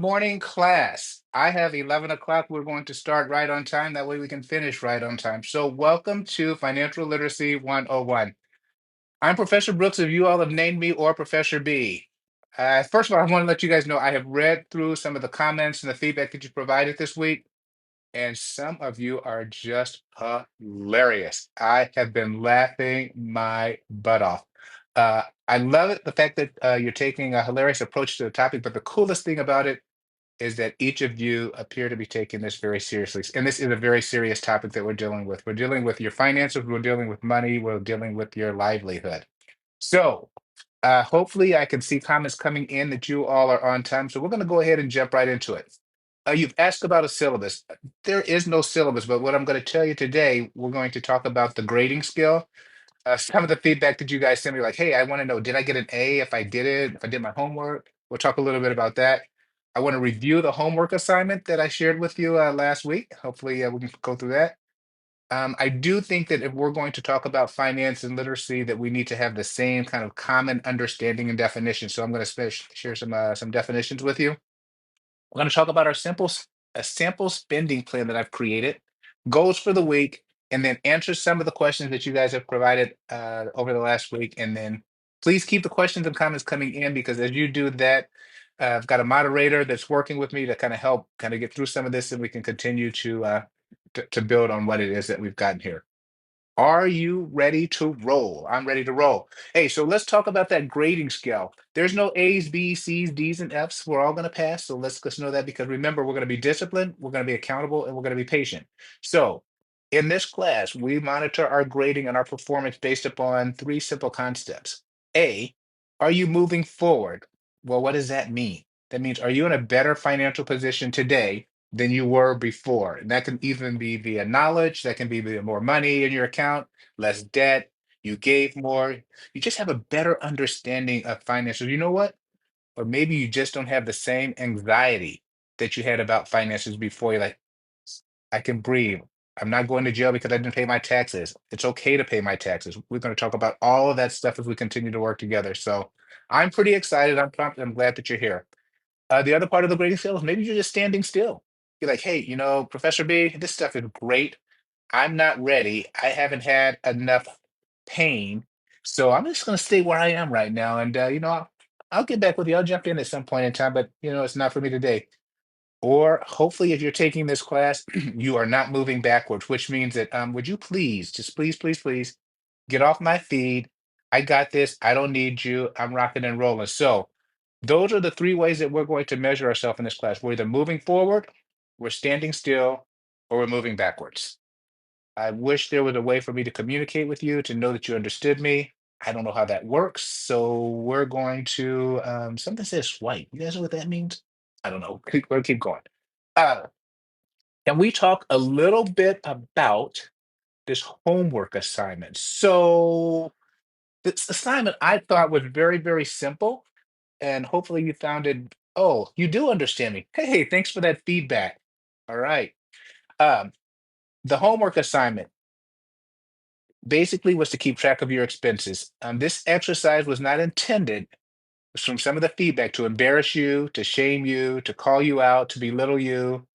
Morning class. I have 11 o'clock. We're going to start right on time. That way we can finish right on time. So, welcome to Financial Literacy 101. I'm Professor Brooks, if you all have named me, or Professor B. First of all, I want to let you guys know I have read through some of the comments and the feedback that you provided this week, and some of you are just hilarious. I have been laughing my butt off. I love it, the fact that you're taking a hilarious approach to the topic, but the coolest thing about it is that each of you appear to be taking this very seriously. And this is a very serious topic that we're dealing with. We're dealing with your finances, we're dealing with money, we're dealing with your livelihood. So, hopefully, I can see comments coming in that you all are on time. So, we're going to go ahead and jump right into it. You've asked about a syllabus. There is no syllabus, but what I'm going to tell you today, we're going to talk about the grading scale. Some of the feedback that you guys sent me, like, hey, I want to know, did I get an A if I did it, if I did my homework? We'll talk a little bit about that. I want to review the homework assignment that I shared with you last week. Hopefully, we can go through that. I do think that if we're going to talk about finance and literacy, that we need to have the same kind of common understanding and definition. So I'm going to share some definitions with you. We're going to talk about a sample spending plan that I've created, goals for the week, and then answer some of the questions that you guys have provided over the last week. And then please keep the questions and comments coming in because as you do that, I've got a moderator that's working with me to kind of help kind of get through some of this, and we can continue to build on what it is that we've gotten here. Are you ready to roll? I'm ready to roll. Hey, so let's talk about that grading scale. There's no A's, B's, C's, D's, and F's. We're all going to pass. So let's know that because remember, we're going to be disciplined, we're going to be accountable, and we're going to be patient. So in this class, we monitor our grading and our performance based upon three simple concepts. A, are you moving forward? Well, what does that mean? That means, are you in a better financial position today than you were before? And that can even be via knowledge, that can be via more money in your account, less debt, you gave more, you just have a better understanding of finances. You know what? Or maybe you just don't have the same anxiety that you had about finances before. You're like, I can breathe. I'm not going to jail because I didn't pay my taxes. It's okay to pay my taxes. We're going to talk about all of that stuff as we continue to work together. So I'm pretty excited. I'm pumped. I'm glad that you're here. The other part of the grading scale is maybe you're just standing still. You're like, hey, Professor B, this stuff is great. I'm not ready. I haven't had enough pain. So I'm just going to stay where I am right now. And, I'll get back with you. I'll jump in at some point in time, but, it's not for me today. Or hopefully, if you're taking this class, you are not moving backwards, which means that would you please, just please, please, please get off my feed. I got this. I don't need you. I'm rocking and rolling. So those are the three ways that we're going to measure ourselves in this class. We're either moving forward, we're standing still, or we're moving backwards. I wish there was a way for me to communicate with you to know that you understood me. I don't know how that works. So we're going to something says swipe. You guys know what that means? I don't know. We'll keep going. Uh, can we talk a little bit about this homework assignment? So this assignment I thought was very, very simple, and hopefully you found it. Oh, you do understand me. Hey, thanks for that feedback. All right. Um, the homework assignment basically was to keep track of your expenses. This exercise was not intended, from some of the feedback, to embarrass you, to shame you, to call you out, to belittle you.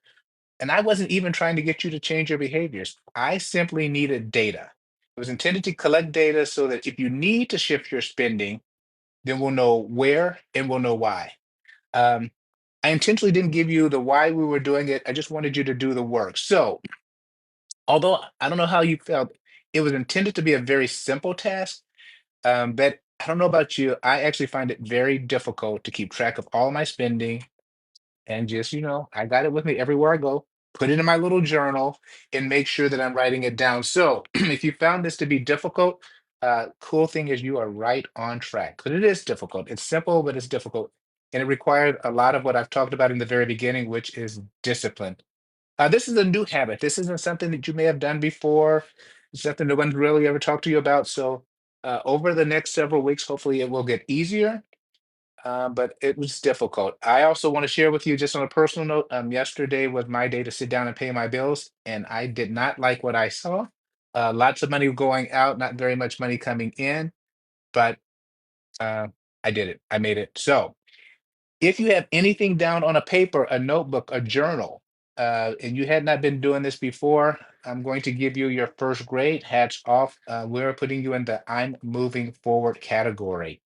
And I wasn't even trying to get you to change your behaviors. I simply needed data. It was intended to collect data so that if you need to shift your spending, then we'll know where and we'll know why. Um, I intentionally didn't give you the why we were doing it. I just wanted you to do the work. So, although I don't know how you felt, it was intended to be a very simple task. But I don't know about you. I actually find it very difficult to keep track of all my spending and just, I got it with me everywhere I go. Put it in my little journal and make sure that I'm writing it down. So if you found this to be difficult, cool thing is you are right on track because it is difficult. It's simple, but it's difficult. And it required a lot of what I've talked about in the very beginning, which is discipline. This is a new habit. This isn't something that you may have done before. It's something no one's really ever talked to you about. So over the next several weeks, hopefully it will get easier, but it was difficult. I also want to share with you, just on a personal note, yesterday was my day to sit down and pay my bills, and I did not like what I saw. Lots of money going out, not very much money coming in, but uh, I did it. I made it. So, If you have anything down on a paper, a notebook, a journal, and you had not been doing this before, I'm going to give you your first grade. Hats off. We're putting you in the I'm moving forward category,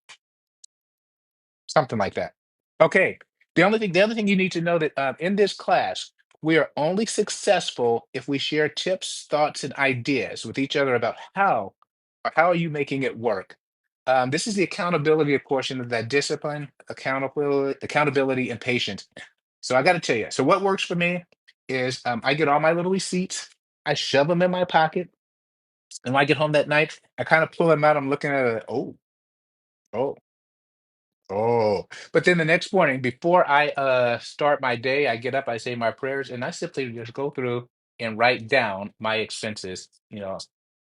something like that. Okay. The other thing you need to know that in this class, we are only successful if we share tips, thoughts, and ideas with each other about how are you making it work. This is the accountability portion of that discipline, accountability, and patience. So I got to tell you. So what works for me is I get all my little receipts, I shove them in my pocket, and when I get home that night, I kind of pull them out. I'm looking at it. Oh, Oh, but then the next morning, before I start my day, I get up, I say my prayers, and I simply just go through and write down my expenses,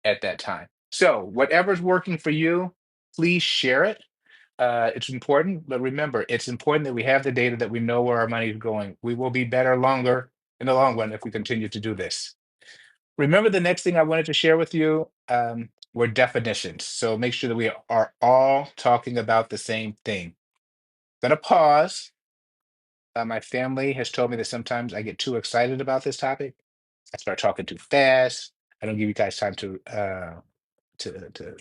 at that time. So whatever's working for you, please share it. It's important, but remember, it's important that we have the data that we know where our money is going. We will be better longer in the long run if we continue to do this. Remember, the next thing I wanted to share with you were definitions. So make sure that we are all talking about the same thing. Gonna pause. My family has told me that sometimes I get too excited about this topic. I start talking too fast. I don't give you guys time to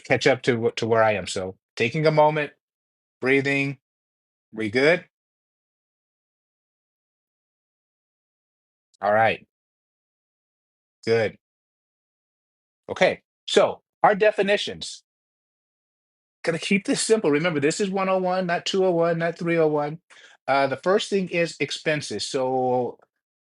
catch up to where I am. So taking a moment, breathing. We good? All right, good. Okay. So our definitions. Gonna keep this simple. Remember, this is 101, not 201, not 301. The first thing is expenses. So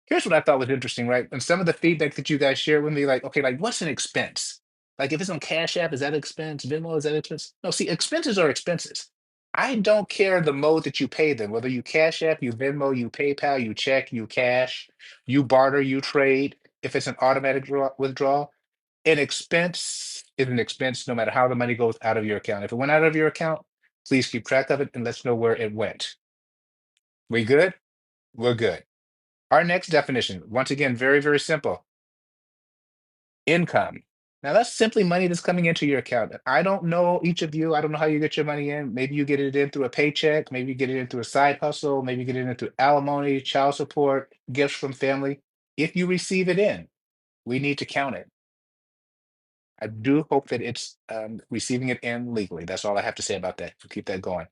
here's what I thought was interesting, right? And some of the feedback that you guys shared with me, like, okay, like what's an expense? Like if it's on Cash App, is that expense? Venmo, is that expense? No, see, expenses are expenses. I don't care the mode that you pay them, whether you Cash App, you Venmo, you PayPal, you check, you cash, you barter, you trade. If it's an automatic withdrawal, an expense is an expense no matter how the money goes out of your account. If it went out of your account, please keep track of it and let's know where it went. We good? We're good. Our next definition, once again, very, very simple. Income. Now that's simply money that's coming into your account. I don't know each of you. I don't know how you get your money in. Maybe you get it in through a paycheck. Maybe you get it in through a side hustle. Maybe you get it in through alimony, child support, gifts from family. If you receive it in, we need to count it. I do hope that it's receiving it in legally. That's all I have to say about that. So keep that going.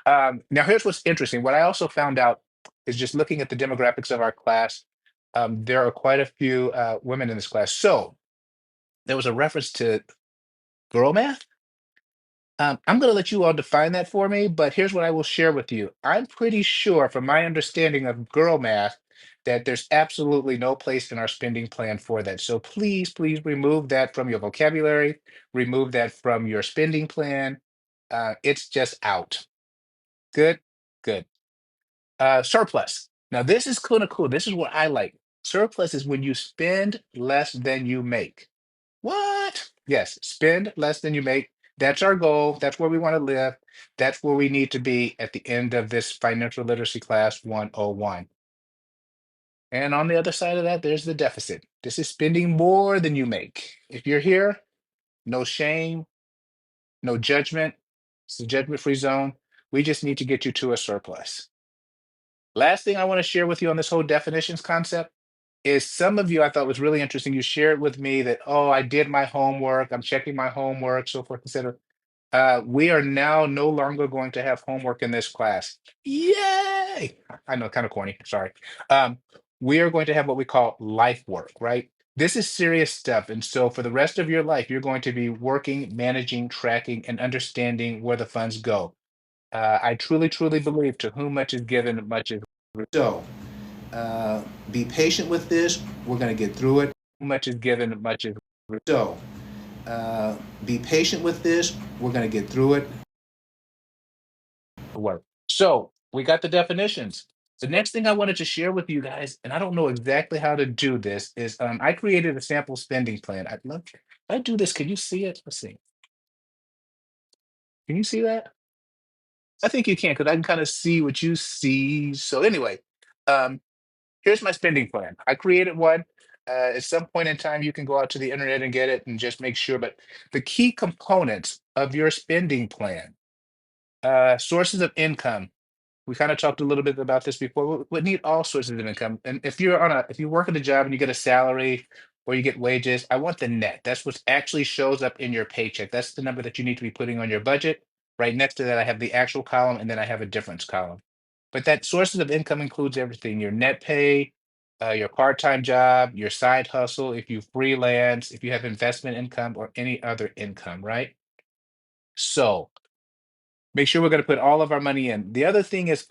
Now, here's what's interesting. What I also found out is just looking at the demographics of our class, there are quite a few women in this class. So there was a reference to girl math. I'm going to let you all define that for me, but here's what I will share with you. I'm pretty sure, from my understanding of girl math, that there's absolutely no place in our spending plan for that. So please, please remove that from your vocabulary, remove that from your spending plan. It's just out. Good, good. Surplus. Now, this is kind of cool. This is what I like. Surplus is when you spend less than you make. What? Yes, spend less than you make. That's our goal. That's where we want to live. That's where we need to be at the end of this financial literacy class 101. And on the other side of that, there's the deficit. This is spending more than you make. If you're here, no shame, no judgment. It's a judgment-free zone. We just need to get you to a surplus. Last thing I want to share with you on this whole definitions concept is some of you I thought was really interesting. You shared with me that, oh, I did my homework, I'm checking my homework, so forth, etc. We are now no longer going to have homework in this class. Yay! I know, kind of corny, sorry. Um, we are going to have what we call life work, right? This is serious stuff. And so for the rest of your life, you're going to be working, managing, tracking, and understanding where the funds go. I truly, truly believe to whom much is given, much is. So be patient with this. We're going to get through it. Much is given, much is. So be patient with this. We're going to get through it. Work. So we got the definitions. The next thing I wanted to share with you guys, and I don't know exactly how to do this, is I created a sample spending plan. I'd love if I do this. Can you see it? Let's see. Can you see that? I think you can because I can kind of see what you see. So anyway, um, here's my spending plan. I created one. At some point in time, you can go out to the internet and get it and just make sure. But the key components of your spending plan, sources of income. We kind of talked a little bit about this before. We need all sources of income. And if you work at a job and you get a salary or you get wages, I want the net. That's what actually shows up in your paycheck. That's the number that you need to be putting on your budget. Right next to that, I have the actual column, and then I have a difference column. But that sources of income includes everything: your net pay, your part-time job, your side hustle, if you freelance, if you have investment income or any other income, right? So make sure we're going to put all of our money in. The other thing is,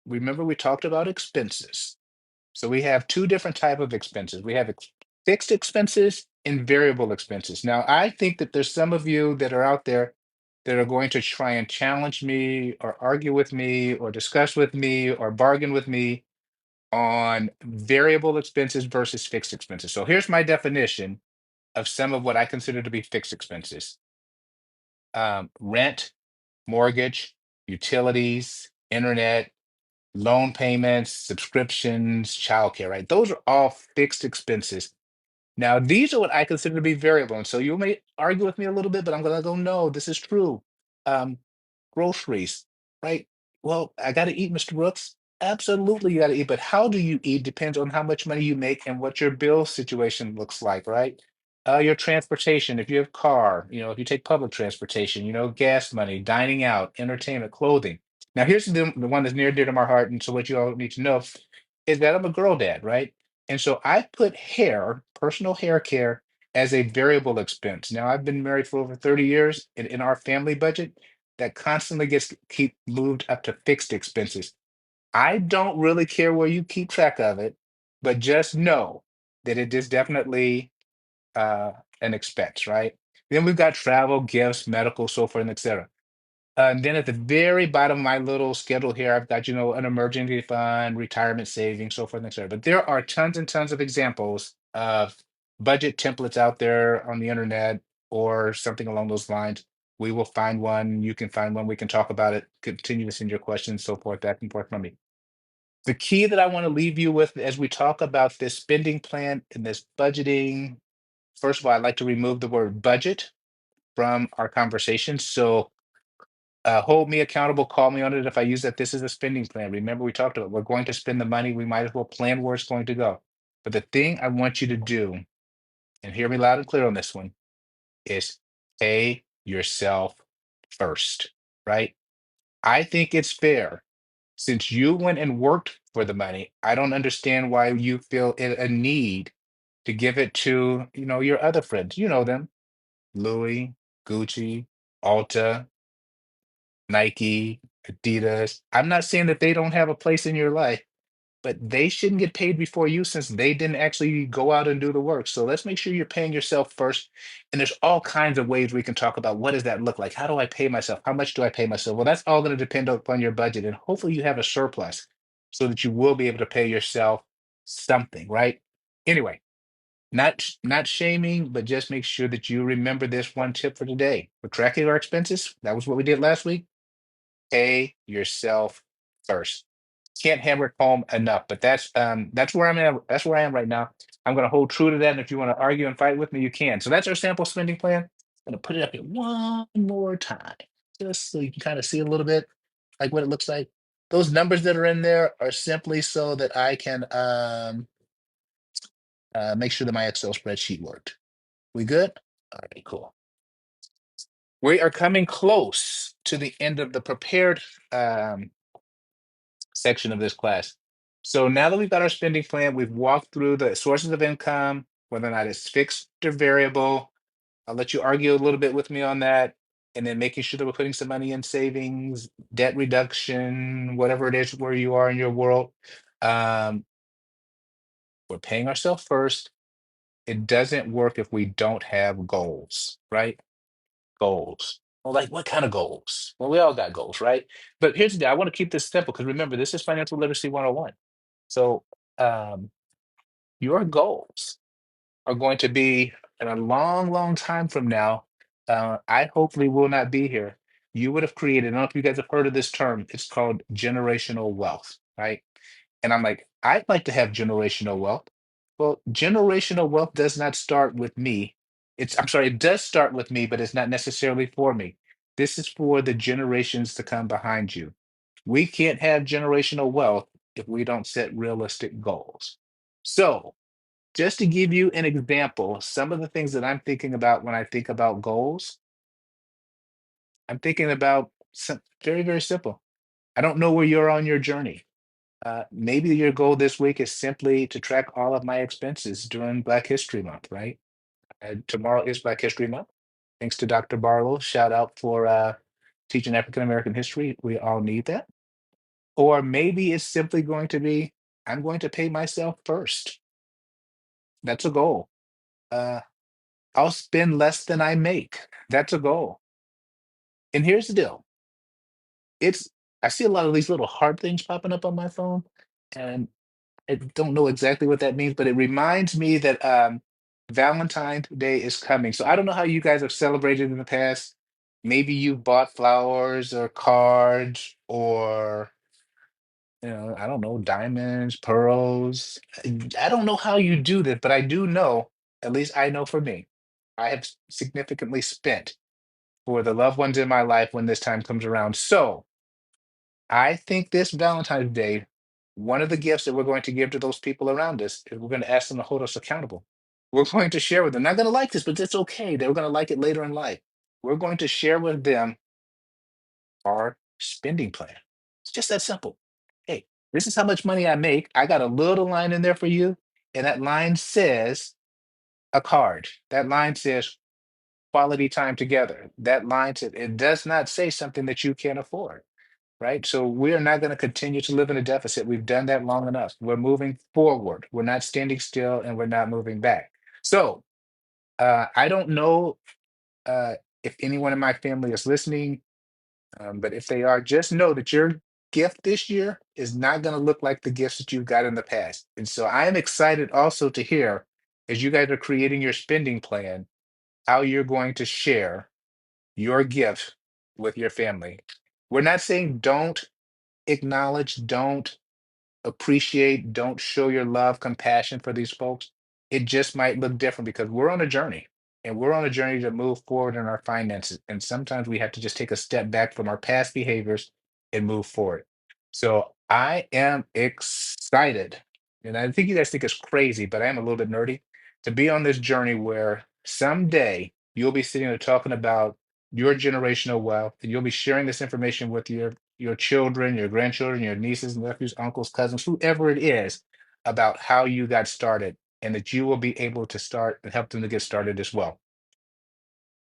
remember we talked about expenses. So we have two different type of expenses. We have fixed expenses and variable expenses. Now, I think that there's some of you that are out there that are going to try and challenge me or argue with me or discuss with me or bargain with me on variable expenses versus fixed expenses. So here's my definition of some of what I consider to be fixed expenses. Rent, mortgage, utilities, internet, loan payments, subscriptions, childcare, right? Those are all fixed expenses. Now, these are what I consider to be variable. And so you may argue with me a little bit, but I'm going to go, no, this is true. Um, Groceries, right? Well, I got to eat, Mr. Brooks. Absolutely, you got to eat. But how do you eat depends on how much money you make and what your bill situation looks like, right? Your transportation, if you have car, if you take public transportation, gas money, dining out, entertainment, clothing. Now, here's the one that's near and dear to my heart. And so, what you all need to know is that I'm a girl dad, right? And so I put hair, personal hair care, as a variable expense. Now, I've been married for over 30 years, and in our family budget, that constantly gets keep moved up to fixed expenses. I don't really care where you keep track of it, but just know that it is definitely uh, an expense, right? Then we've got travel, gifts, medical, so forth, and etc. And then at the very bottom of my little schedule here, I've got, an emergency fund, retirement savings, so forth and et cetera. But there are tons and tons of examples of budget templates out there on the internet or something along those lines. We will find one. You can find one. We can talk about it. Continue to send your questions, so forth, back and forth from me. The key that I want to leave you with as we talk about this spending plan and this budgeting, first of all, I'd like to remove the word budget from our conversation. So hold me accountable, call me on it if I use that. This is a spending plan. Remember, we talked about we're going to spend the money. We might as well plan where it's going to go. But the thing I want you to do, and hear me loud and clear on this one, is pay yourself first, right? I think it's fair. Since you went and worked for the money, I don't understand why you feel a need to give it to, your other friends. You know them, Louis, Gucci, Ulta, Nike, Adidas. I'm not saying that they don't have a place in your life, but they shouldn't get paid before you since they didn't actually go out and do the work. So let's make sure you're paying yourself first. And there's all kinds of ways we can talk about what does that look like? How do I pay myself? How much do I pay myself? Well, that's all going to depend upon your budget. And hopefully you have a surplus so that you will be able to pay yourself something, right? Anyway, not shaming, but just make sure that you remember this one tip for today. We're tracking our expenses. That was what we did last week. Pay yourself first. Can't hammer it home enough, but that's where I'm at. That's where I am right now. I'm going to hold true to that. And if you want to argue and fight with me, you can. So that's our sample spending plan. I'm going to put it up here one more time, just so you can kind of see a little bit like what it looks like. Those numbers that are in there are simply so that I can make sure that my Excel spreadsheet worked. We good? All right, cool. We are coming close to the end of the prepared um, section of this class. So now that we've got our spending plan, we've walked through the sources of income, whether or not it's fixed or variable. I'll let you argue a little bit with me on that. And then making sure that we're putting some money in savings, debt reduction, whatever it is where you are in your world. Um, we're paying ourselves first. It doesn't work if we don't have goals, right? Goals. Well, like what kind of goals? Well, we all got goals, right? But here's the deal. I want to keep this simple because remember, this is Financial Literacy 101. So um, your goals are going to be in a long, long time from now. I hopefully will not be here. You would have created, I don't know if you guys have heard of this term, it's called generational wealth, right? And I'm like, I'd like to have generational wealth. Well, generational wealth does not start with me. I'm sorry, it does start with me, but it's not necessarily for me. This is for the generations to come behind you. We can't have generational wealth if we don't set realistic goals. So, just to give you an example, some of the things that I'm thinking about when I think about goals, I'm thinking about some very, very simple. I don't know where you're on your journey. Maybe your goal this week is simply to track all of my expenses during Black History Month, right? Tomorrow is Black History Month. Thanks to Dr. Barlow. Shout out for teaching African American history. We all need that. Or maybe it's simply going to be I'm going to pay myself first. That's a goal. Uh, I'll spend less than I make. That's a goal. And here's the deal. It's I see a lot of these little heart things popping up on my phone, and I don't know exactly what that means, but it reminds me that Valentine's Day is coming. So I don't know how you guys have celebrated in the past. Maybe you bought flowers or cards or I don't know, diamonds, pearls. I don't know how you do this, but I do know, at least I know for me, I have significantly spent for the loved ones in my life when this time comes around. So I think this Valentine's Day, one of the gifts that we're going to give to those people around us is we're going to ask them to hold us accountable. We're going to share with them. Not going to like this, but it's okay. They're going to like it later in life. We're going to share with them our spending plan. It's just that simple. Hey, this is how much money I make. I got a little line in there for you. And that line says a card. That line says quality time together. That line says it does not say something that you can't afford. Right? So we are not going to continue to live in a deficit. We've done that long enough. We're moving forward. We're not standing still and we're not moving back. So I don't know if anyone in my family is listening, but if they are, just know that your gift this year is not going to look like the gifts that you've got in the past. And so I am excited also to hear as you guys are creating your spending plan, how you're going to share your gift with your family. We're not saying don't acknowledge, don't appreciate, don't show your love, compassion for these folks. It just might look different because we're on a journey and we're on a journey to move forward in our finances. And sometimes we have to just take a step back from our past behaviors and move forward. So I am excited. And I think you guys think it's crazy, but I am a little bit nerdy to be on this journey where someday you'll be sitting there talking about your generational wealth and you'll be sharing this information with your children, your grandchildren, your nieces, nephews, uncles, cousins, whoever it is, about how you got started and that you will be able to start and help them to get started as well.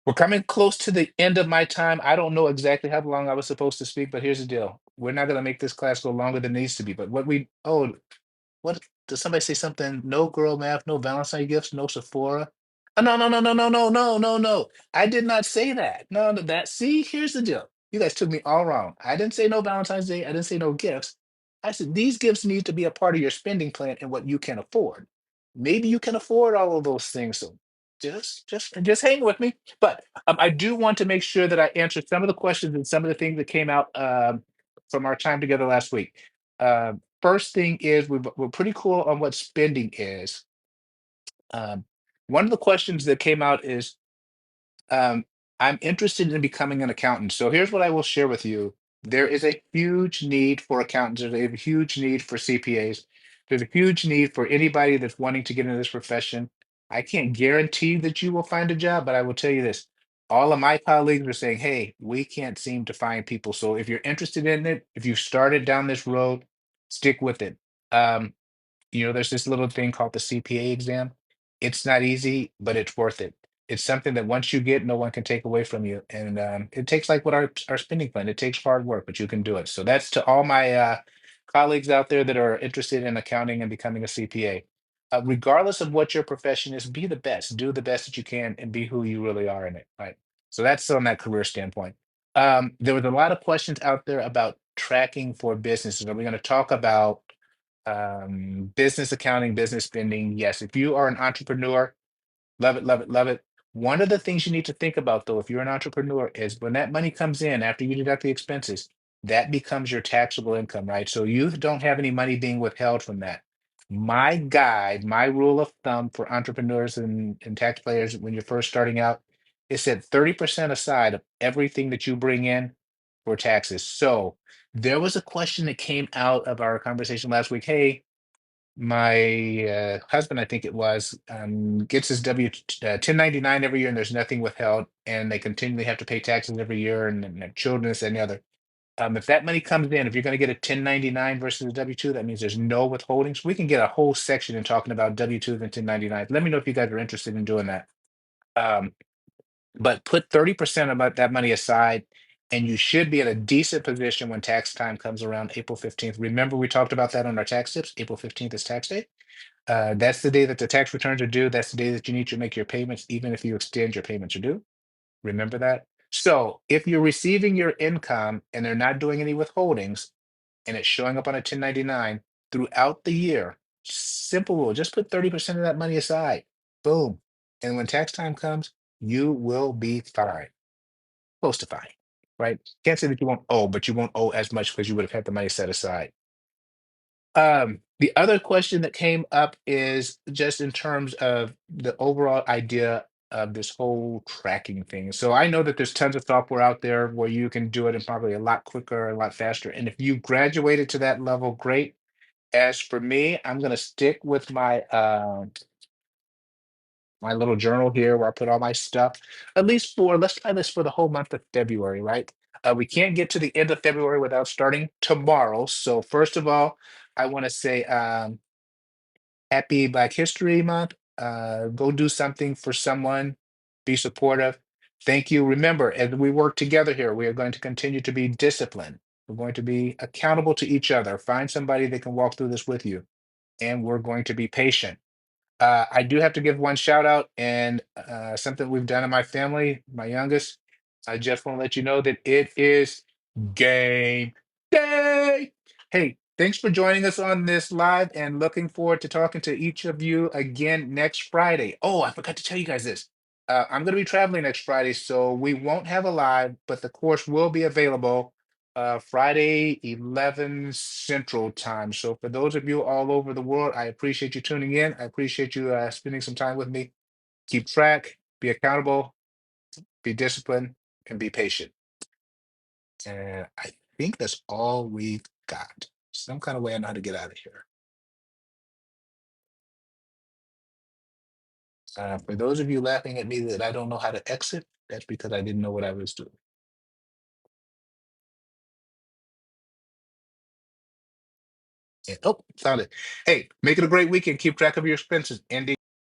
We're coming close to the end of my time. I don't know exactly how long I was supposed to speak, but here's the deal. We're not going to make this class go longer than it needs to be. But what does somebody say something? No girl math, no Valentine gifts, no Sephora. No, no, no, no, no, no, no, no, no. I did not say that. No, no, that. See, here's the deal. You guys took me all wrong. I didn't say no Valentine's Day. I didn't say no gifts. I said these gifts need to be a part of your spending plan and what you can afford. Maybe you can afford all of those things. So just hang with me. But I do want to make sure that I answered some of the questions and some of the things that came out from our time together last week. First thing is we're pretty cool on what spending is. Um, one of the questions that came out is um, I'm interested in becoming an accountant. So here's what I will share with you. There is a huge need for accountants. There's a huge need for CPAs. There's a huge need for anybody that's wanting to get into this profession. I can't guarantee that you will find a job, but I will tell you this. All of my colleagues are saying, hey, we can't seem to find people. So if you're interested in it, if you started down this road, stick with it. Um, there's this little thing called the CPA exam. It's not easy, but it's worth it. It's something that once you get, no one can take away from you. And it takes like what our spending plan. It takes hard work, but you can do it. So that's to all my colleagues out there that are interested in accounting and becoming a CPA. Regardless of what your profession is, be the best. Do the best that you can, and be who you really are in it. Right. So that's on that career standpoint. There was a lot of questions out there about tracking for businesses. Are we going to talk about business accounting, business spending? Yes, if you are an entrepreneur, love it, love it, love it. One of the things you need to think about, though, if you're an entrepreneur, is when that money comes in after you deduct the expenses, that becomes your taxable income, right? So you don't have any money being withheld from that. My guide, my rule of thumb for entrepreneurs and taxpayers when you're first starting out is set 30% aside of everything that you bring in for taxes. So There was a question that came out of our conversation last week. Hey, my husband, I think it was, gets his 1099 every year, and there's nothing withheld, and they continually have to pay taxes every year, and their children, this and the other. If that money comes in, if you're going to get a 1099 versus a W-2, that means there's no withholdings. We can get a whole section in talking about W-2s and 1099. Let me know if you guys are interested in doing that. Um, but put 30% of that money aside, and you should be in a decent position when tax time comes around April 15th. Remember, we talked about that on our tax tips. April 15th is tax day. That's the day that the tax returns are due. That's the day that you need to make your payments, even if you extend your payments are due. Remember that? So if you're receiving your income and they're not doing any withholdings and it's showing up on a 1099 throughout the year, simple rule, just put 30% of that money aside. Boom. And when tax time comes, you will be fine, close to fine, right? Can't say that you won't owe, but you won't owe as much because you would have had the money set aside. The other question that came up is just in terms of the overall idea of this whole tracking thing. So I know that there's tons of software out there where you can do it in probably a lot quicker, a lot faster. And if you graduated to that level, great. As for me, I'm gonna stick with my little journal here where I put all my stuff, at least for let's try this for the whole month of February, right? We can't get to the end of February without starting tomorrow. So first of all, I want to say happy Black History Month. Go do something for someone. Be supportive. Thank you. Remember, as we work together here, we are going to continue to be disciplined. We're going to be accountable to each other. Find somebody that can walk through this with you, and we're going to be patient. I do have to give one shout out and something we've done in my family, my youngest. I just want to let you know that it is game day. Hey, thanks for joining us on this live and looking forward to talking to each of you again next Friday. Oh, I forgot to tell you guys this. I'm going to be traveling next Friday, so we won't have a live, but the course will be available Friday, 11 Central Time. So for those of you all over the world, I appreciate you tuning in. I appreciate you spending some time with me. Keep track, be accountable, be disciplined, and be patient. And I think that's all we've got. Some kind of way I know how to get out of here. For those of you laughing at me that I don't know how to exit, that's because I didn't know what I was doing. And, oh, found it. Hey, make it a great weekend. Keep track of your expenses. Andy.